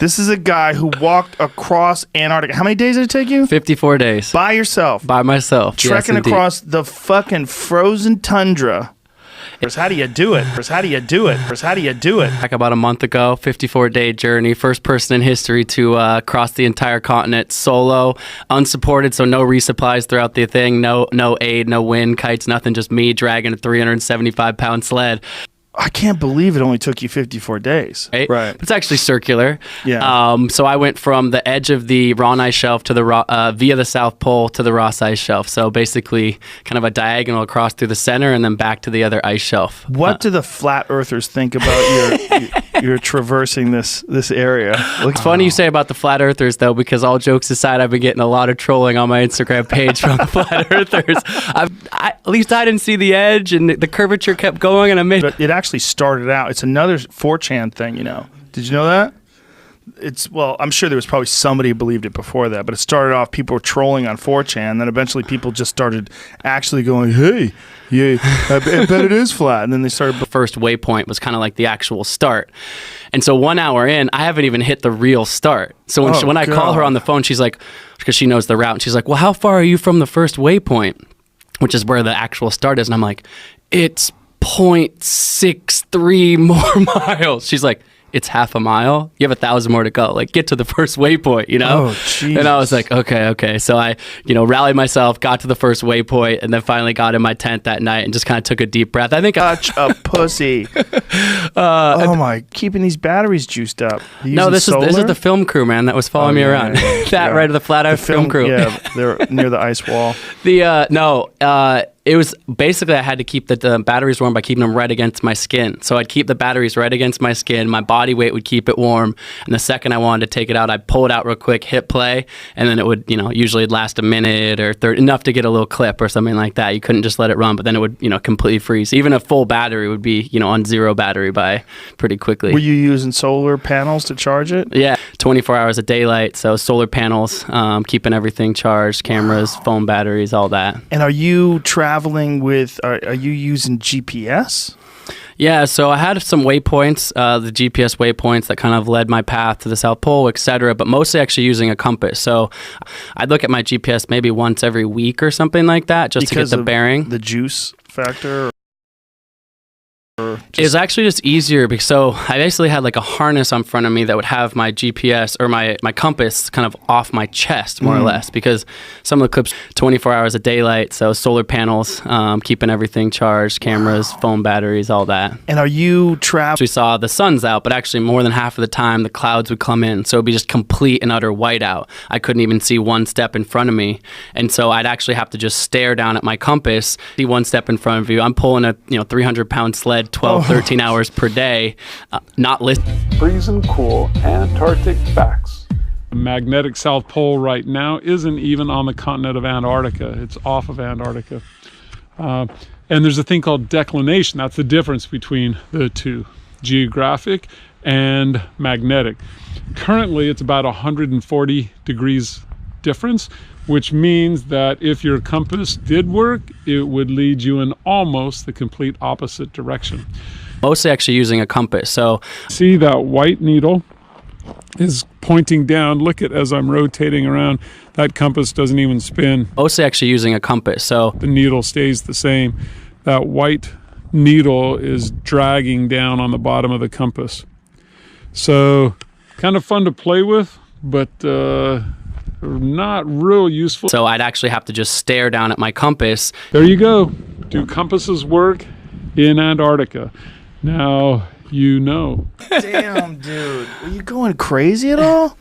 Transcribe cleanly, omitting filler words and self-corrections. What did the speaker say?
This is a guy who walked across Antarctica. How many days did it take you? 54 days. By yourself? By myself. Trekking yes, across the fucking frozen tundra. How do you do it? How do you do it? How do you do it? Back about a month ago, 54-day journey. First person in history to cross the entire continent solo, unsupported, so no resupplies throughout the thing. No aid, no wind, kites, nothing. Just me dragging a 375-pound sled. I can't believe it only took you 54 days. Right. It's actually circular. Yeah. So I went from the edge of the Ross Ice Shelf to the via the South Pole to the Ross Ice Shelf. So basically kind of a diagonal across through the center and then back to the other ice shelf. What do the flat earthers think about your traversing this area? It's funny you say about the flat earthers, though, because all jokes aside, I've been getting a lot of trolling on my Instagram page from the flat earthers. At least I didn't see the edge, and the curvature kept going, and I made... But it actually started out, it's another 4chan thing, you know. Did you know that? Well, I'm sure there was probably somebody who believed it before that, but it started off, people were trolling on 4chan, then eventually people just started actually going, hey, yeah, I bet it is flat, and then they started... The first waypoint was kind of like the actual start. And so 1 hour in, I haven't even hit the real start. So when I call her on the phone, she's like, because she knows the route, and she's like, well, how far are you from the first waypoint? Which is where the actual start is. And I'm like, it's 0.63 more miles. She's like, it's half a mile. You have 1,000 more to go. Like, get to the first waypoint, you know? Oh, jeez. And I was like, okay. So I, rallied myself, got to the first waypoint, and then finally got in my tent that night and just kind of took a deep breath. I think Such a pussy. Keeping these batteries juiced up. No, this is the film crew, man, that was following me around. Right of the Flat Earth film crew. Yeah, they're near the ice wall. It was basically I had to keep the batteries warm by keeping them right against my skin. So I'd keep the batteries right against my skin. My body weight would keep it warm. And the second I wanted to take it out, I'd pull it out real quick, hit play, and then it would, usually last a minute or 30, enough to get a little clip or something like that. You couldn't just let it run, but then it would, completely freeze. Even a full battery would be, on zero battery by pretty quickly. Were you using solar panels to charge it? Yeah, 24 hours of daylight. So solar panels, keeping everything charged, cameras, phone batteries, all that. And are you traveling with, are you using GPS? Yeah, so I had some waypoints, the GPS waypoints that kind of led my path to the South Pole, etc., but mostly actually using a compass. So I'd look at my GPS maybe once every week or something like that just to get the bearing. The juice factor? It was actually just easier because I basically had like a harness on front of me that would have my GPS or my compass kind of off my chest more or less, because some of the clips 24 hours of daylight, so solar panels, keeping everything charged, cameras, phone batteries, all that. And are you trapped? We saw the sun's out, but actually more than half of the time the clouds would come in, so it'd be just complete and utter whiteout. I couldn't even see one step in front of me, and so I'd actually have to just stare down at my compass, see one step in front of you. I'm pulling a 300-pound sled 13 hours per day, not listening. Freezing cool Antarctic facts. The magnetic South Pole right now isn't even on the continent of Antarctica. It's off of Antarctica. And there's a thing called declination. That's the difference between the two, geographic and magnetic. Currently, it's about 140 degrees difference, which means that if your compass did work, it would lead you in almost the complete opposite direction. Mostly actually using a compass. So see that white needle is pointing down. Look at as I'm rotating around, that compass doesn't even spin. Mostly actually using a compass. So the needle stays the same. That white needle is dragging down on the bottom of the compass. So kind of fun to play with, but not real useful. So I'd actually have to just stare down at my compass. There you go. Do compasses work in Antarctica? Now you know. Damn, dude. Are you going crazy at all?